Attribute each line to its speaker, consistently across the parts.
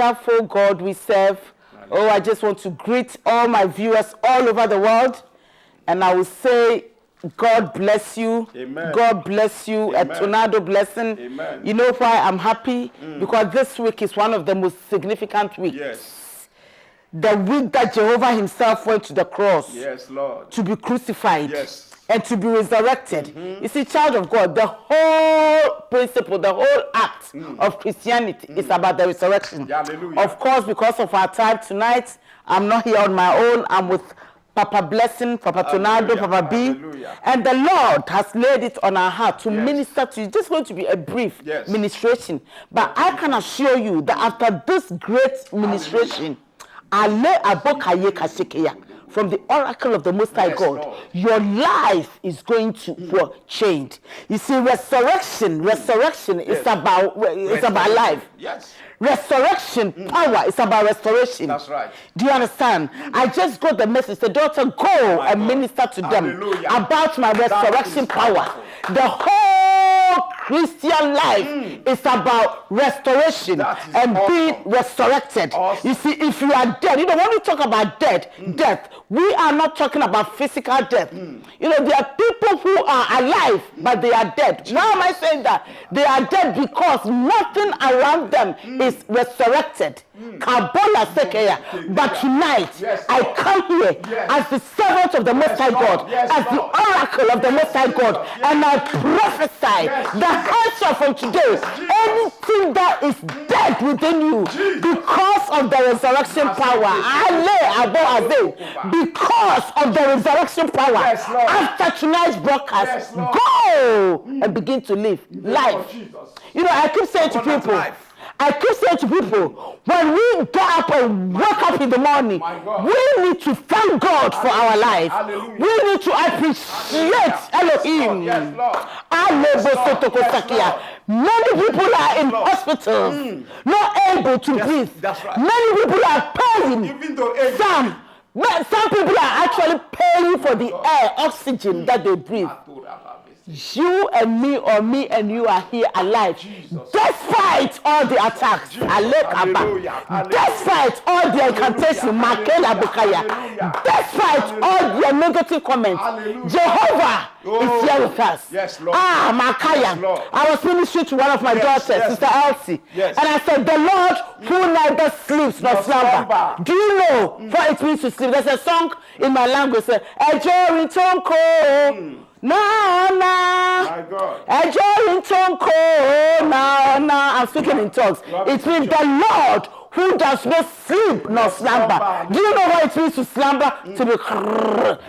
Speaker 1: Wonderful God we serve. Oh, I just want to greet all my viewers all over the world. And I will say, God bless you.
Speaker 2: Amen.
Speaker 1: God bless you.
Speaker 2: Amen.
Speaker 1: A tornado blessing.
Speaker 2: Amen.
Speaker 1: You know why I'm happy? Because this week is one of the most significant weeks.
Speaker 2: Yes.
Speaker 1: The week that Jehovah himself went to the cross.
Speaker 2: Yes, Lord.
Speaker 1: To be crucified.
Speaker 2: Yes.
Speaker 1: And to be resurrected. You see, child of God, the whole principle, the whole act of Christianity is about the resurrection.
Speaker 2: Hallelujah.
Speaker 1: Of course, because of our time tonight, I'm not here on my own. I'm with Papa Blessing, Papa Tonado, Papa B.
Speaker 2: Hallelujah.
Speaker 1: And the Lord has laid it on our heart to
Speaker 2: Yes.
Speaker 1: minister to you. Just going to be a brief
Speaker 2: Yes.
Speaker 1: ministration. But I can assure you that after this great ministration, from the oracle of the Most High God,
Speaker 2: Lord.
Speaker 1: your life is going to change. You see, resurrection is about life.
Speaker 2: Yes.
Speaker 1: Resurrection power is about restoration.
Speaker 2: That's right.
Speaker 1: Do you understand? I just got the message. The daughter, go and minister to them about my resurrection power. The whole Christian life is about restoration and being resurrected.
Speaker 2: Awesome.
Speaker 1: You see, if you are dead, when we talk about death, we are not talking about physical death. There are people who are alive, but they are dead. Why am I saying that? They are dead because nothing around them is resurrected. But tonight, I come here as the servant of the Most High God, as the oracle of the Most High God, and I prophesy that henceforth from today, anything that is dead within you, because of the resurrection power, because of the resurrection power, after tonight's broadcast, go and begin to live life. I keep saying to people, when we get up and wake up in the morning, we need to thank God for our life.
Speaker 2: Hallelujah.
Speaker 1: We need to appreciate Elohim.
Speaker 2: Yes, Lord.
Speaker 1: Many people are in hospitals, not able to breathe.
Speaker 2: That's right.
Speaker 1: Many people are paying.
Speaker 2: Even though
Speaker 1: Some people are actually paying for the air, oxygen that they breathe. You and me, or me and you, are here alive. Despite all the attacks, despite all the incantation, despite all the negative comments, Jehovah is here with us.
Speaker 2: Yes, Lord.
Speaker 1: Makaya.
Speaker 2: Yes, Lord.
Speaker 1: I was ministering to one of my daughters, Sister Elsie,
Speaker 2: Yes.
Speaker 1: and I said, the Lord who neither sleeps nor slumber. Do you know what it means to sleep? There's a song in my language that says, my God. I'm speaking in tongues. It means the Lord who does not sleep nor slumber. Do you know what it means to slumber? To be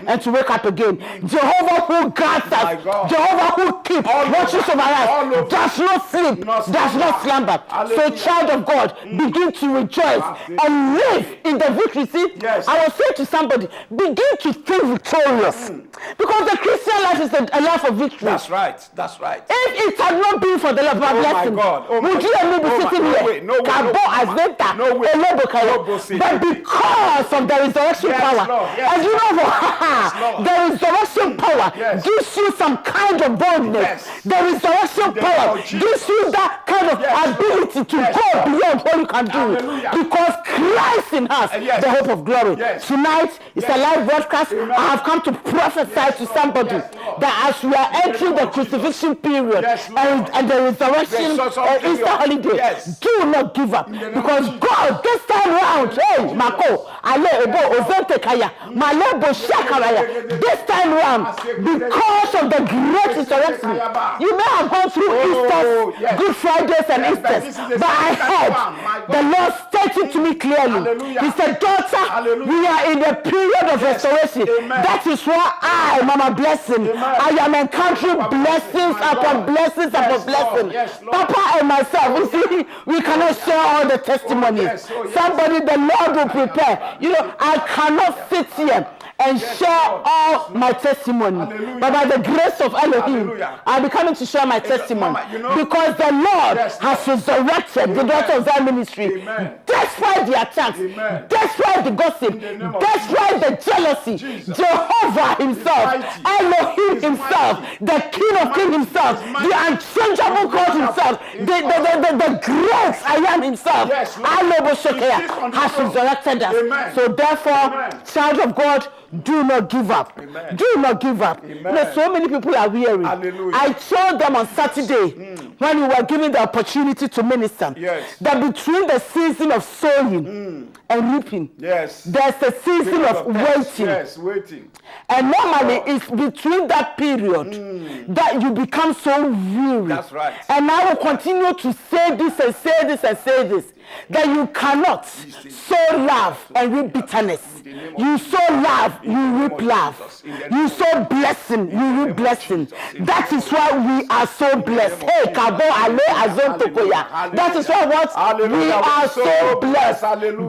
Speaker 1: and to wake up again. Jehovah who guards us, Jehovah who keeps, watches over us, does not sleep, does not slumber. So, child of God, begin to rejoice and live in the victory. See, I was saying to somebody, begin to think victorious. Because the Christian life is a life of victory.
Speaker 2: That's right. That's right.
Speaker 1: If it had not been for the love of my blessing, would you and me be sitting here?
Speaker 2: No way.
Speaker 1: But because of the resurrection power, and you know what? The resurrection power gives you some kind of boldness. The resurrection power gives you that kind of ability to go beyond what you can do. Because Christ in us, the hope of glory. Tonight is a live broadcast. I have come to prophesy to somebody that as we are entering the crucifixion period and the resurrection Easter holiday, do not give up. Because God, this time round, this time round, because of the great resurrection, you may have gone through Easter, Good Fridays and Easters, but I heard the Lord stated to me clearly. He said, daughter, we are in a period of restoration. That is why I, Mama Blessing, I am encountering blessings upon blessings upon blessings. Papa and myself, you see, we cannot share all the testimonies. Somebody, the Lord will prepare. I cannot sit here and share all my testimony. But by the grace of Elohim, I'll be coming to share my testimony. Because the Lord has resurrected the daughter of that ministry. despite the attacks, despite the gossip, despite the jealousy, Jehovah himself, Elohim himself, the King of Kings himself, the unchangeable God himself, the great I am himself, has resurrected us. So therefore, child of God, do not give up. Do not give up. So many people are weary. I told them on Saturday when we were given the opportunity to minister that between the season of sowing and reaping, there's a season of waiting. And normally it's between that period that you become so weary.
Speaker 2: That's right.
Speaker 1: And I will continue to say this and say this and say this, that you cannot sow love and reap bitterness. You sow love, you reap love. You sow blessing, you reap blessing. That is why we are so blessed. Hey, Kabo Ale Azon Tokoya. That is why what? We are so blessed.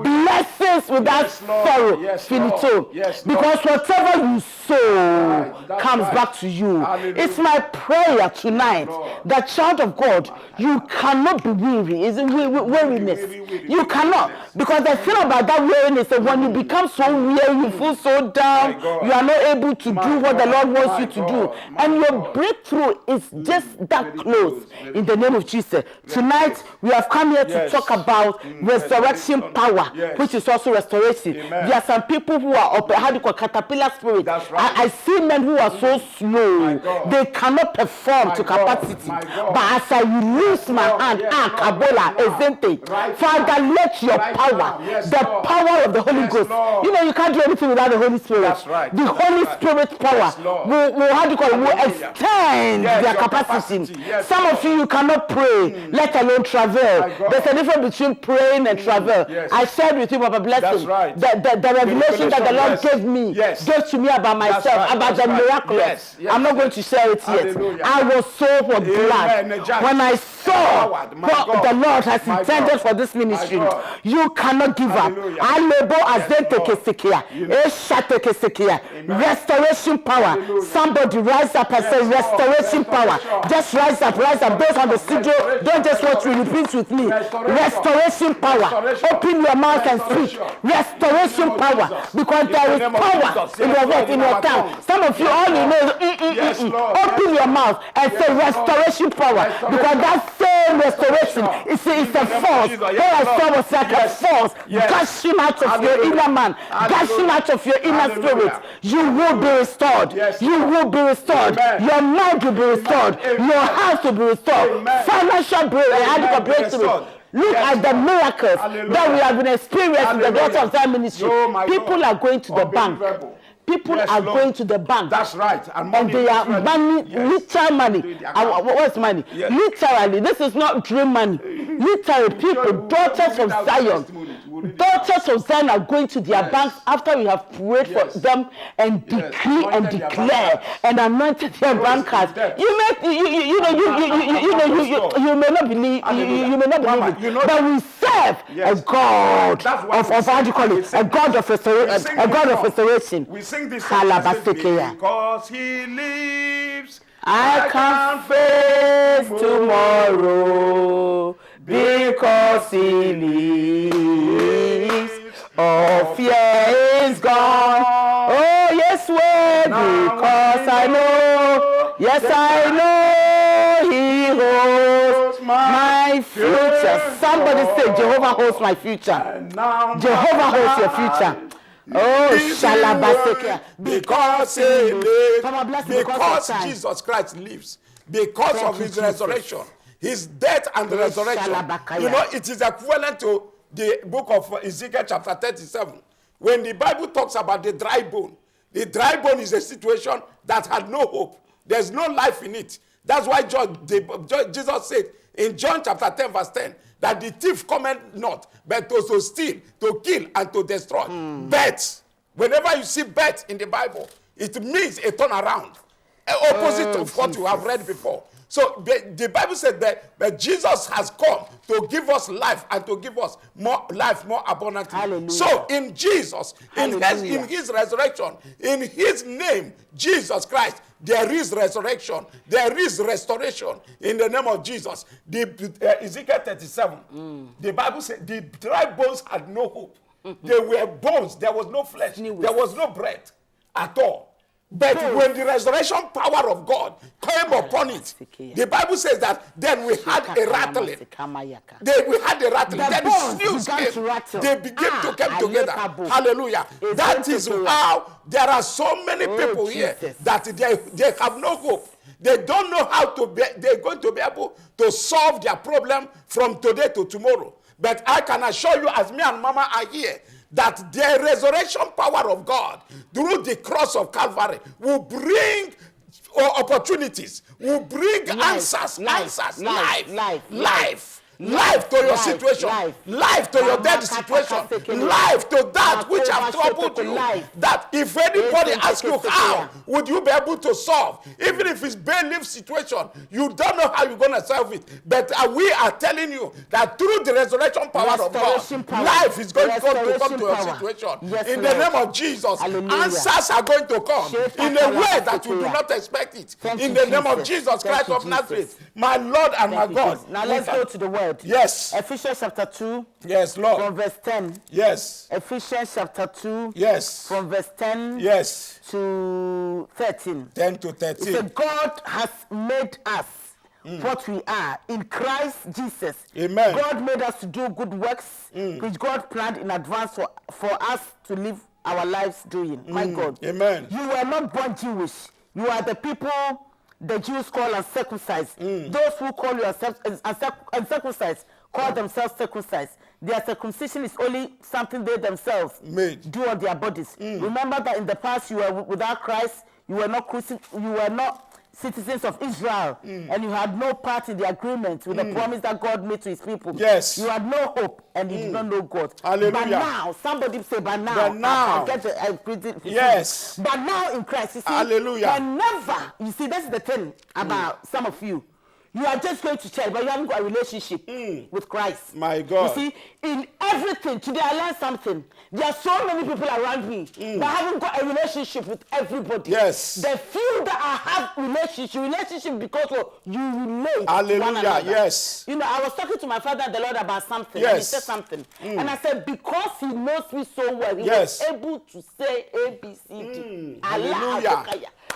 Speaker 1: Blessings without sorrow. Finito. Because whatever you sow comes back to you. It's my prayer tonight that, child of God, you cannot be weary. It's weariness. You cannot. Because the thing about that weariness is that when you become so weary, you feel so down, you are not able to do what the Lord wants you to do. And your breakthrough is just that close in the name of Jesus. Tonight, we have come here to talk about resurrection power, which is also restoration. There are some people who are caterpillar spirit. I see men who are so slow, they cannot perform to capacity. But as I release my hand, Father, let your power, the power of the Holy Ghost, you know, you can't do anything without the Holy Spirit.
Speaker 2: That's right.
Speaker 1: The Holy Spirit power will extend their capacity. Some of you cannot pray, let alone travel. There's a difference between praying and travel. I shared with you about a blessing. The revelation that the Lord gave to me about myself, about the miraculous. I'm not going to share it yet. I was so glad when I saw what the Lord has intended for this ministry. You cannot give up. Restoration power. Somebody rise up and say restoration power. Just rise up. Those on the studio, don't just watch me, repeat with me. Restoration power. Open your mouth and speak. Restoration power. Because there is power in your voice, in your tongue. Some of you, all you know is open your mouth and say restoration power. Because that same restoration is a force. What I saw was like a force gushing out of your inner man, gushing out of your inner spirit. You will be restored. You will be restored. Your mind will be restored. Your house will be restored. Financial breakthrough. Look at the miracles that we have been experiencing in the Daughter of Zion ministry. People are going to the bank. People are going to the bank.
Speaker 2: That's right.
Speaker 1: And they are money, literal money. What's money? Literally, this is not dream money. Literally, people, daughters of Zion. Daughters of Zion are going to their banks after we have prayed for them and decree and declare and anointed their bankers. You may not believe it, but we serve a God of how do you call it? A God of restoration.
Speaker 2: We sing this because he lives.
Speaker 1: I can't face tomorrow because he lives. All fear is gone. Oh, yes, way, because I know. Yes, I know he holds my future. Somebody say, Jehovah holds my future. Jehovah holds your future. Oh, Shalabaseke.
Speaker 2: Because he lives, because Jesus Christ lives, because of his resurrection, his death and resurrection. You know, it is equivalent to the book of Ezekiel chapter 37. When the Bible talks about the dry bone is a situation that had no hope. There's no life in it. That's why Jesus said in John chapter 10 verse 10, that the thief cometh not, but to steal, to kill, and to destroy. But whenever you see bet in the Bible, it means a turnaround, opposite of what you have read before. So the Bible said that Jesus has come to give us life and to give us more life, more abundantly.
Speaker 1: Hallelujah.
Speaker 2: So in Jesus, in his resurrection, in his name, Jesus Christ, there is resurrection. There is restoration in the name of Jesus. Ezekiel 37, the Bible said the dry bones had no hope. They were bones. There was no flesh. There was no breath at all. But when the resurrection power of God came upon it, the Bible says that then we had a rattling. We had a rattling. Then the news came. They began to come together. Hallelujah. That is how there are so many people here that they have no hope. They don't know how to be, they're going to be able to solve their problem from today to tomorrow. But I can assure you, as me and Mama are here, that the resurrection power of God through the cross of Calvary will bring opportunities, will bring answers, life to your situation, life to your dead situation, life to that which has troubled you. That if anybody asks you how would you be able to solve, even if it's bailiff situation, you don't know how you're going to solve it. But we are telling you that through the resurrection power of God, life is going to come to your situation. In the name of Jesus, answers are going to come in a way that you do not expect it. In the name of Jesus Christ of Nazareth, my Lord and my God.
Speaker 1: Now let's go to the word.
Speaker 2: Yes.
Speaker 1: Ephesians chapter 2.
Speaker 2: Yes, Lord.
Speaker 1: From verse 10.
Speaker 2: Yes.
Speaker 1: Ephesians chapter 2.
Speaker 2: Yes.
Speaker 1: From verse 10.
Speaker 2: Yes.
Speaker 1: To 13.
Speaker 2: 10 to 13.
Speaker 1: It says, God has made us what we are in Christ Jesus.
Speaker 2: Amen.
Speaker 1: God made us to do good works, which God planned in advance for us to live our lives doing. My God.
Speaker 2: Amen.
Speaker 1: You were not born Jewish. You are the people the Jews call uncircumcised. Those who call yourselves uncircumcised call themselves circumcised. Their circumcision is only something they themselves do on their bodies. Remember that in the past you were without Christ, you were not citizens of Israel, and you had no part in the agreement with the promise that God made to his people.
Speaker 2: Yes.
Speaker 1: You had no hope, and you did not know God.
Speaker 2: Hallelujah.
Speaker 1: But now, somebody say, but now.
Speaker 2: Yes.
Speaker 1: But now in Christ, you see,
Speaker 2: hallelujah.
Speaker 1: Whenever, you see, that's the thing about some of you. You are just going to church, but you haven't got a relationship with Christ.
Speaker 2: My God.
Speaker 1: You see, in everything, today I learned something. There are so many people around me that haven't got a relationship with everybody.
Speaker 2: Yes.
Speaker 1: They feel that I have relationship because you relate.
Speaker 2: Hallelujah, yes.
Speaker 1: You know, I was talking to my father and the Lord about something.
Speaker 2: Yes.
Speaker 1: And he said something. And I said, because he knows me so well, he was able to say A, B, C, D.
Speaker 2: Hallelujah.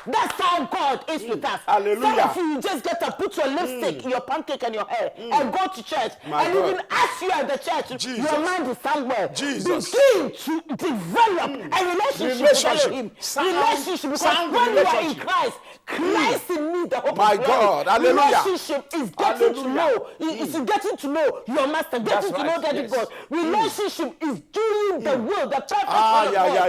Speaker 1: That's how God is with us.
Speaker 2: Hallelujah.
Speaker 1: Some of you just get to put your lipstick, your pancake and your hair and go to church.
Speaker 2: My
Speaker 1: and
Speaker 2: God.
Speaker 1: even as you are at the church,
Speaker 2: Jesus.
Speaker 1: your mind is somewhere.
Speaker 2: Jesus.
Speaker 1: Begin to develop a relationship with Elohim. Relationship. Because when you are in Christ, Christ in me, the hope
Speaker 2: My
Speaker 1: of
Speaker 2: God.
Speaker 1: glory.
Speaker 2: Hallelujah.
Speaker 1: Relationship is getting to know. It's getting to know your master, getting to know Daddy God. Relationship is doing the will, the perfect will of God.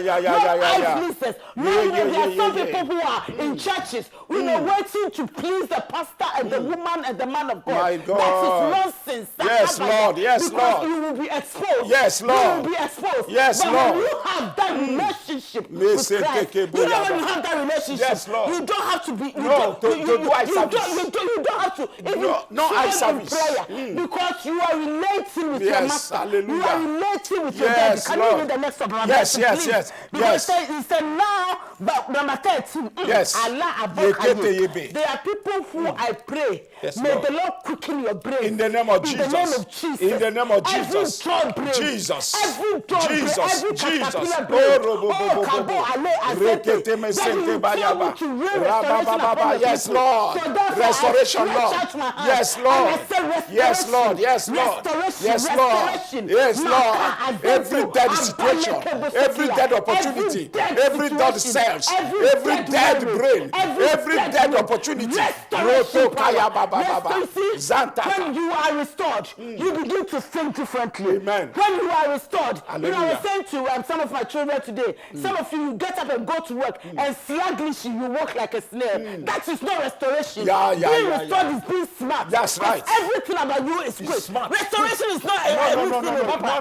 Speaker 1: There are some people who are in churches, waiting to please the pastor and the woman and the man of God.
Speaker 2: My God.
Speaker 1: That is nonsense.
Speaker 2: Yes, Lord. Yes,
Speaker 1: because
Speaker 2: Lord.
Speaker 1: you will be exposed.
Speaker 2: Yes, Lord.
Speaker 1: You will be exposed.
Speaker 2: Yes,
Speaker 1: but
Speaker 2: Lord.
Speaker 1: when you have that relationship with Christ, when you have that relationship,
Speaker 2: yes, Lord.
Speaker 1: you don't have to be.
Speaker 2: You don't
Speaker 1: have to even in prayer because you are relating with your master.
Speaker 2: Hallelujah.
Speaker 1: You are relating with your daddy. Can you read the next of our
Speaker 2: yes,
Speaker 1: please?
Speaker 2: Yes.
Speaker 1: Because he said now, but number 13.
Speaker 2: Yes.
Speaker 1: Allah there are people who I pray.
Speaker 2: Yes,
Speaker 1: may
Speaker 2: Lord.
Speaker 1: the Lord quicken your brain.
Speaker 2: In the name of Jesus.
Speaker 1: In the name of Jesus.
Speaker 2: In the name of Jesus.
Speaker 1: Every brain.
Speaker 2: Jesus.
Speaker 1: Every brain.
Speaker 2: Jesus.
Speaker 1: Every
Speaker 2: Jesus.
Speaker 1: caterpillar brain.
Speaker 2: Yes, Lord. Restoration, Lord. Yes, Lord. Yes, Lord. Yes, Lord. Yes, Lord. Yes, Lord. Every dead situation, every dead opportunity, every dead cells, every dead brain, every dead opportunity.
Speaker 1: When you are restored, you begin to think differently.
Speaker 2: Amen.
Speaker 1: When you are restored,
Speaker 2: Hallelujah.
Speaker 1: I was saying to some of my children today Some of you get up and go to work and sluggishly you walk like a snail. That is not restoration. Being restored is being smart.
Speaker 2: That's right.
Speaker 1: Everything about you is good.
Speaker 2: Smart.
Speaker 1: Restoration is not a weak thing.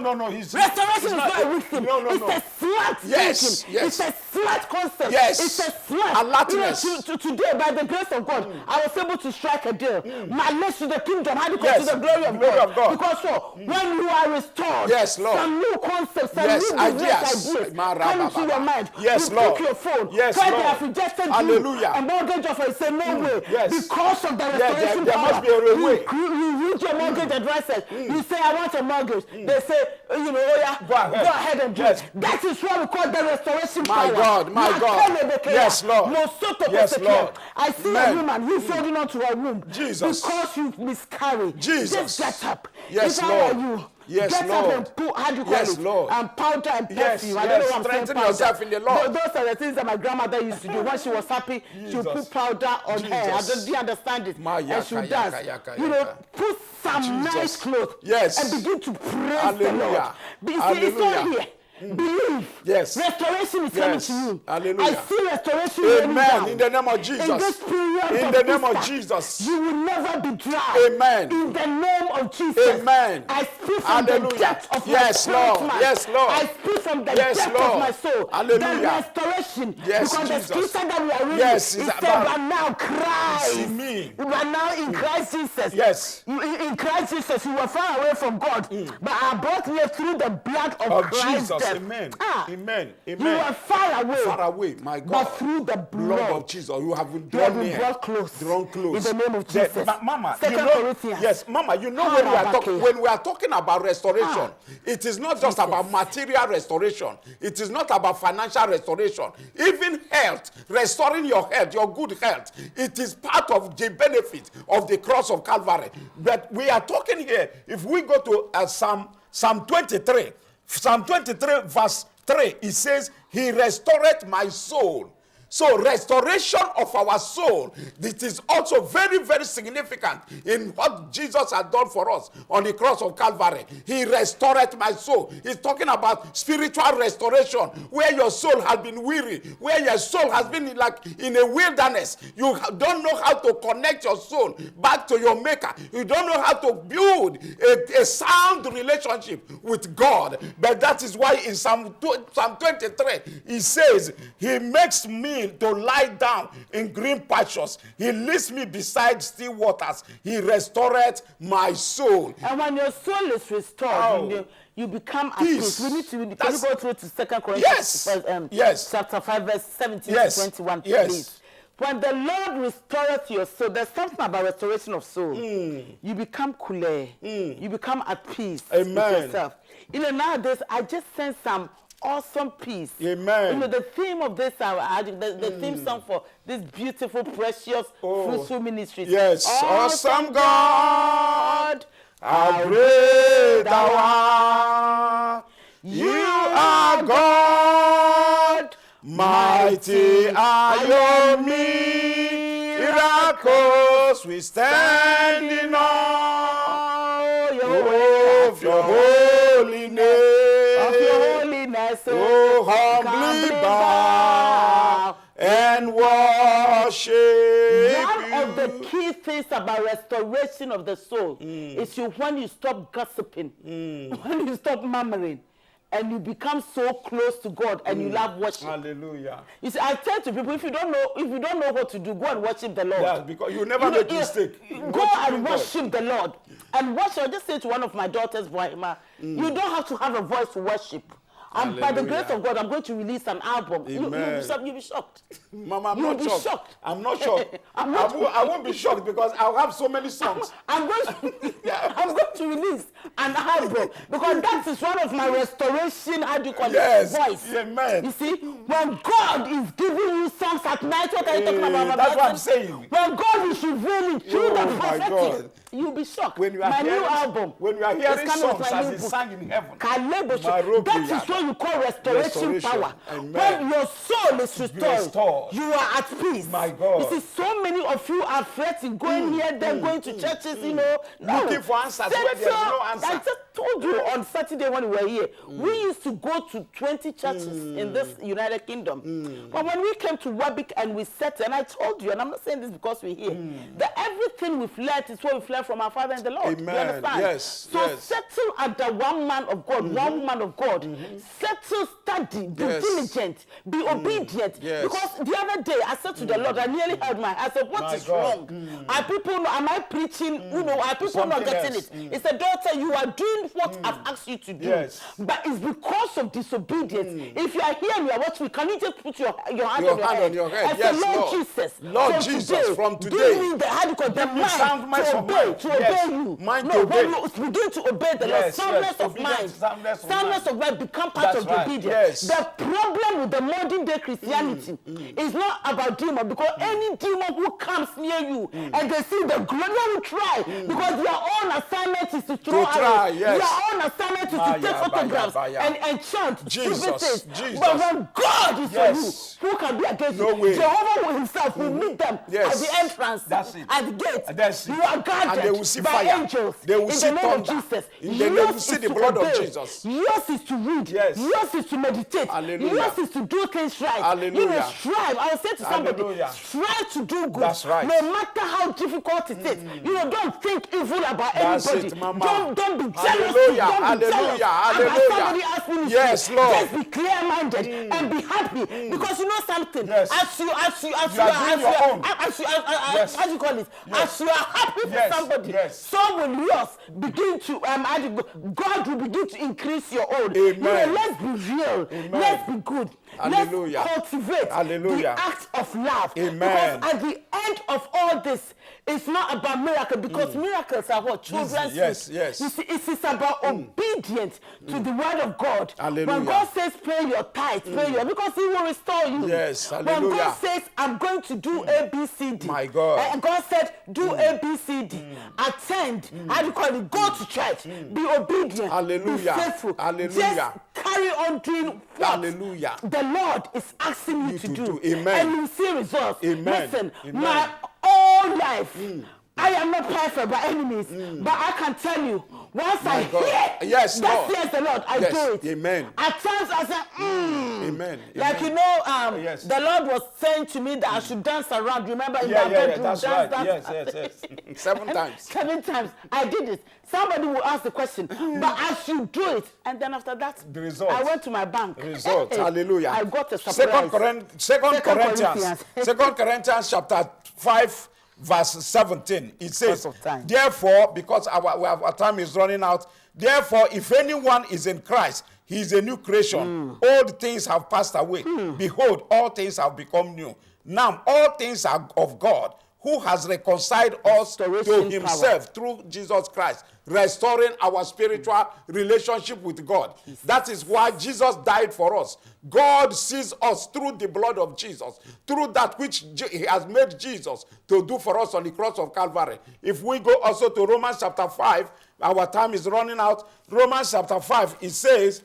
Speaker 2: No.
Speaker 1: Restoration is not a weak thing. It's a smart thinking. It's a smart concept. It's a smart.
Speaker 2: Alertness.
Speaker 1: Today, by the grace of God, I was able to strike a deal. My legs to the kingdom. How do you come to the glory of God? Because when you are restored, some new concepts, some new ideas come into your mind.
Speaker 2: Yes,
Speaker 1: you
Speaker 2: Lord.
Speaker 1: pick your phone.
Speaker 2: Yes,
Speaker 1: Lord. They
Speaker 2: Lord.
Speaker 1: have rejected
Speaker 2: Hallelujah.
Speaker 1: you. A mortgage offer, say no way. Because of the restoration
Speaker 2: there must be a way.
Speaker 1: You read your mortgage advisors. You say, I want a mortgage. They say, go ahead and do it. That is what we call the restoration power.
Speaker 2: My God. Yes, Lord. Yes, Lord.
Speaker 1: I see a woman who's holding on to her womb.
Speaker 2: Jesus.
Speaker 1: Because you miscarried.
Speaker 2: Jesus.
Speaker 1: Just get up.
Speaker 2: Yes,
Speaker 1: Lord.
Speaker 2: Yes,
Speaker 1: get
Speaker 2: Lord.
Speaker 1: up and put, how do you call it?
Speaker 2: Lord.
Speaker 1: And powder and perfume. I don't know what I'm saying.
Speaker 2: Strengthen yourself in the Lord.
Speaker 1: Those are the things that my grandmother used to do. When she was happy, she would put powder on her. I don't understand it. And she does. Put some nice clothes. And begin to praise the Lord. It's not here. Believe.
Speaker 2: Yes.
Speaker 1: Restoration is coming to you.
Speaker 2: Hallelujah.
Speaker 1: I see restoration.
Speaker 2: Amen. In the name of Jesus.
Speaker 1: In this period
Speaker 2: in the name of Jesus.
Speaker 1: You will never be dry.
Speaker 2: Amen.
Speaker 1: In the name of Jesus.
Speaker 2: Amen.
Speaker 1: I speak from the depth of my spirit,
Speaker 2: Lord.
Speaker 1: man.
Speaker 2: Yes, Lord.
Speaker 1: I speak from the depth of my soul.
Speaker 2: Hallelujah.
Speaker 1: The restoration.
Speaker 2: Yes,
Speaker 1: because
Speaker 2: Jesus.
Speaker 1: the scripture that we are reading, it said, but now Christ. But now in Christ Jesus.
Speaker 2: Yes.
Speaker 1: In Christ Jesus, you were far away from God, but are brought near through the blood of Christ.
Speaker 2: Jesus. Amen. Amen.
Speaker 1: You were far away.
Speaker 2: Far away, my God.
Speaker 1: But through the blood
Speaker 2: of Jesus, you have been drawn near.
Speaker 1: Brought close.
Speaker 2: Drawn close.
Speaker 1: In the name of Jesus.
Speaker 2: Mama,
Speaker 1: Corinthians.
Speaker 2: Yes, Mama, when we are talking about restoration, it is not just about material restoration. It is not about financial restoration. Even health, restoring your health, your good health, it is part of the benefit of the cross of Calvary. But we are talking here, if we go to Psalm 23, Psalm 23 verse 3, it says, He restored my soul. So restoration of our soul, this is also very, very significant in what Jesus has done for us on the cross of Calvary. He restored my soul. He's talking about spiritual restoration, where your soul has been weary, where your soul has been like in a wilderness. You don't know how to connect your soul back to your maker. You don't know how to build a sound relationship with God. But that is why in Psalm 23, he says, He makes me to lie down in green pastures. He leads me beside still waters. He restored my soul.
Speaker 1: And when your soul is restored, you become at peace. We need to. Can you go through to 2 Corinthians chapter 5, verse 17 to 21, please? When the Lord restoreth your soul, there's something about restoration of soul. You become cooler. You become at peace with yourself. Nowadays, I just sense some awesome peace.
Speaker 2: Amen.
Speaker 1: The theme of this, the theme song for this beautiful, precious, fruitful ministry.
Speaker 2: Yes, awesome God, how great thou art. You are God, mighty are your miracles. We stand in awe of your holy name.
Speaker 1: So
Speaker 2: humbly bow and worship.
Speaker 1: One of the key things about restoration of the soul is when you stop gossiping, when you stop murmuring, and you become so close to God and you love worship.
Speaker 2: Hallelujah.
Speaker 1: You see, I tell to people, if you don't know what to do, go and worship the Lord.
Speaker 2: Yeah, because you never make mistake.
Speaker 1: Go and worship the Lord. And worship. I just say to one of my daughters, you don't have to have a voice to worship. And by the grace of God, I'm going to release an album. You'll be shocked.
Speaker 2: Mama, I'm not shocked. I'm not shocked. I won't be shocked because I'll have so many songs.
Speaker 1: I'm going to release an album because that is one of my restoration, voice.
Speaker 2: Amen.
Speaker 1: You see, when God is giving you songs at night, what are you talking about?
Speaker 2: That's what I'm saying.
Speaker 1: When God is revealing through the prophetic, you'll be shocked.
Speaker 2: When you are
Speaker 1: new album.
Speaker 2: When you are hearing songs as it's sang in heaven.
Speaker 1: That is what you call restoration power.
Speaker 2: Amen.
Speaker 1: When your soul is restored, you are at peace.
Speaker 2: My God.
Speaker 1: You see, so many of you are fretting, going here, then going to churches,
Speaker 2: looking for answers where there's no answer.
Speaker 1: told you on Saturday when we were here, we used to go to 20 churches in this United Kingdom. But when we came to Wabik and we sat, and I told you, and I'm not saying this because we're here, that everything we've learned is what we've learned from our Father in the Lord.
Speaker 2: Amen.
Speaker 1: You understand?
Speaker 2: Yes.
Speaker 1: So settle under one man of God, one woman of God. Settle, study, be diligent, be obedient. Because the other day I said to the Lord, I nearly held my head. I said, what is wrong? Are people, am I preaching? You know, are people not getting it? He said, daughter, you are doing what I've asked you to do. But it's because of disobedience. If you are here and you are watching, can you just put your hand on your head? I said, Lord Jesus.
Speaker 2: Lord Jesus, from today,
Speaker 1: give me the mind to obey you. When you begin to obey the Lord, soundness of mind, soundness of mind become part of obedience. The problem with the modern day Christianity is not about demon, because any demon who comes near you and they see the glory, they will try, because their own assignment is to throw arrows. Their own assignment is to take photographs and chant Jesus. But when God is for you, who can be against you? Jehovah himself will meet them at the entrance, at the gate. You are guarded by angels.
Speaker 2: They will see
Speaker 1: in the name of Jesus.
Speaker 2: They will see the blood of Jesus.
Speaker 1: Yours is to read. Yours is to meditate. Yours is to do things right. You will strive. I will say to somebody, strive to do good.
Speaker 2: That's right.
Speaker 1: No matter how difficult it is. You know, don't think evil about anybody. Don't be jealous. Don't be jealous about somebody else ministry.
Speaker 2: Yes, Lord.
Speaker 1: Just be clear-minded and be happy. Because you know something. As you are happy for somebody, so will yours begin to God will begin to increase your own.
Speaker 2: Amen.
Speaker 1: You know, let's be real. Let's be good.
Speaker 2: Hallelujah.
Speaker 1: Let's cultivate the act of love.
Speaker 2: Amen.
Speaker 1: Because at the end of all this, it's not about miracle, because miracles are what? Children's
Speaker 2: yes.
Speaker 1: You see, it is about obedience to the word of God.
Speaker 2: Hallelujah.
Speaker 1: When God says pay your tithe, pay your, because he will restore you.
Speaker 2: Yes, hallelujah.
Speaker 1: When God says I'm going to do A, B, C, D.
Speaker 2: My God.
Speaker 1: And God said do A, B, C, D. Attend. How do you call it? Go to church. Be obedient.
Speaker 2: Hallelujah.
Speaker 1: Be faithful.
Speaker 2: Hallelujah.
Speaker 1: Just carry on doing what
Speaker 2: Hallelujah.
Speaker 1: the Lord is asking you to do.
Speaker 2: Amen.
Speaker 1: And you see results.
Speaker 2: Amen.
Speaker 1: Listen,
Speaker 2: Amen.
Speaker 1: my whole life, I am not perfect by any means, but I can tell you, once I hear,
Speaker 2: yes,
Speaker 1: that says the Lord, I do it.
Speaker 2: Amen.
Speaker 1: At times I say,
Speaker 2: Amen.
Speaker 1: Like, you know, the Lord was saying to me that I should dance around. Remember in my bedroom,
Speaker 2: that's
Speaker 1: dance.
Speaker 2: Yes. 7 times.
Speaker 1: 7 times. I did it. Somebody will ask the question, but I should do it. And then after that,
Speaker 2: the result.
Speaker 1: I went to my bank.
Speaker 2: The result. Hallelujah.
Speaker 1: I got a surprise.
Speaker 2: 2 Corinthians chapter 5, verse 17. It says, therefore, because our time is running out, therefore, if anyone is in Christ, he is a new creation. Old things have passed away. Behold, all things have become new. Now, all things are of God, who has reconciled us to himself through Jesus Christ, restoring our spiritual relationship with God. That is why Jesus died for us. God sees us through the blood of Jesus, through that which he has made Jesus to do for us on the cross of Calvary. If we go also to Romans chapter 5, our time is running out. Romans chapter 5, it says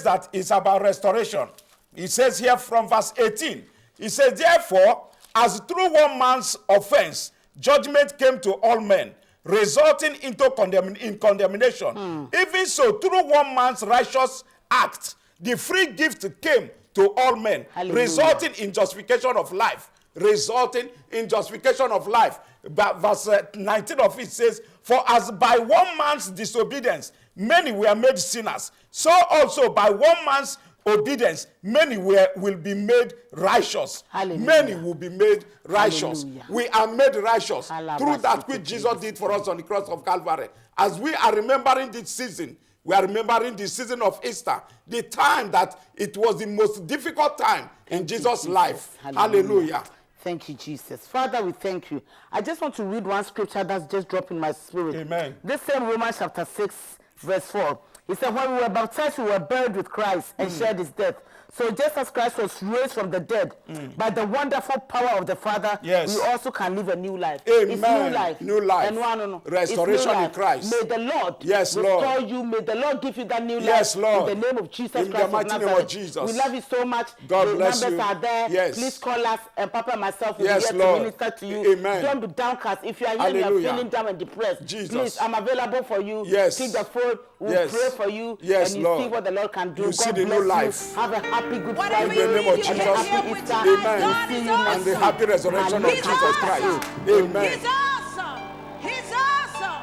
Speaker 2: that it's about restoration. It says here from verse 18, it says, therefore, as through one man's offense, judgment came to all men, resulting into condemnation. Even so, through one man's righteous act, the free gift came to all men, resulting in justification of life. Resulting in justification of life. But verse 19 of it says, for as by one man's disobedience, many were made sinners, so also by one man's obedience, many will be made righteous. Hallelujah. Many will be made righteous. Hallelujah. We are made righteous through that which Jesus did for us on the cross of Calvary. As we are remembering this season, we are remembering the season of Easter, the time that it was the most difficult time in Jesus' life. Hallelujah.
Speaker 1: Thank you, Jesus. Father, we thank you. I just want to read one scripture that's just dropped in my spirit.
Speaker 2: Amen.
Speaker 1: This same Romans chapter 6, verse 4. He said, when we were baptized, we were buried with Christ and shared his death, So just as Christ was raised from the dead by the wonderful power of the Father, we also can live a new life.
Speaker 2: Amen.
Speaker 1: It's new life.
Speaker 2: New life.
Speaker 1: And
Speaker 2: restoration in Christ.
Speaker 1: May the Lord restore you. May the Lord give you that new life.
Speaker 2: Lord.
Speaker 1: In the name of Jesus
Speaker 2: in
Speaker 1: Christ
Speaker 2: the mighty
Speaker 1: of
Speaker 2: name of Jesus.
Speaker 1: We love you so much.
Speaker 2: God
Speaker 1: the
Speaker 2: bless
Speaker 1: numbers
Speaker 2: you.
Speaker 1: are there.
Speaker 2: Yes.
Speaker 1: Please call us, and Papa and myself will be
Speaker 2: Yes,
Speaker 1: here
Speaker 2: Lord.
Speaker 1: to minister to you.
Speaker 2: Amen.
Speaker 1: Don't be downcast. If you are here and
Speaker 2: Hallelujah.
Speaker 1: you are feeling down and depressed,
Speaker 2: Jesus.
Speaker 1: please, I'm available for you.
Speaker 2: Yes.
Speaker 1: Pick the phone. We'll pray for you.
Speaker 2: Yes,
Speaker 1: and you
Speaker 2: Lord.
Speaker 1: see what the Lord can do.
Speaker 2: You
Speaker 1: God
Speaker 2: see the
Speaker 1: bless
Speaker 2: new life.
Speaker 1: you. Have a happy Good
Speaker 2: In
Speaker 1: Friday.
Speaker 2: the name of Jesus.
Speaker 1: And a happy Easter.
Speaker 2: Amen.
Speaker 1: We'll see you next
Speaker 2: And the
Speaker 1: week.
Speaker 2: happy resurrection of Jesus Christ. Amen.
Speaker 3: He's awesome. He's awesome.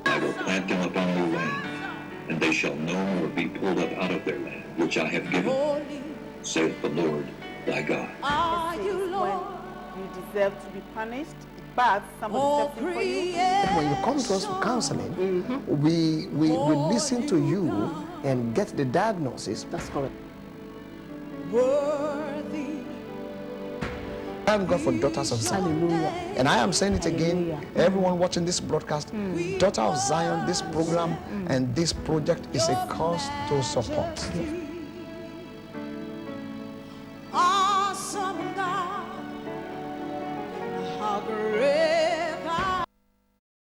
Speaker 4: I will plant them upon their land, and they shall no more be pulled up out of their land, which I have given, saith the Lord thy God.
Speaker 3: Are you Lord?
Speaker 1: You deserve to be punished, but somebody stepped in for you.
Speaker 5: When you come to us for counseling, we listen to you and get the diagnosis.
Speaker 1: That's correct.
Speaker 3: Worthy.
Speaker 5: Thank God for Daughters of Zion.
Speaker 1: Hallelujah.
Speaker 5: And I am saying it again,
Speaker 1: Hallelujah.
Speaker 5: everyone watching this broadcast, Daughter of Zion, this program and this project is a cause to support.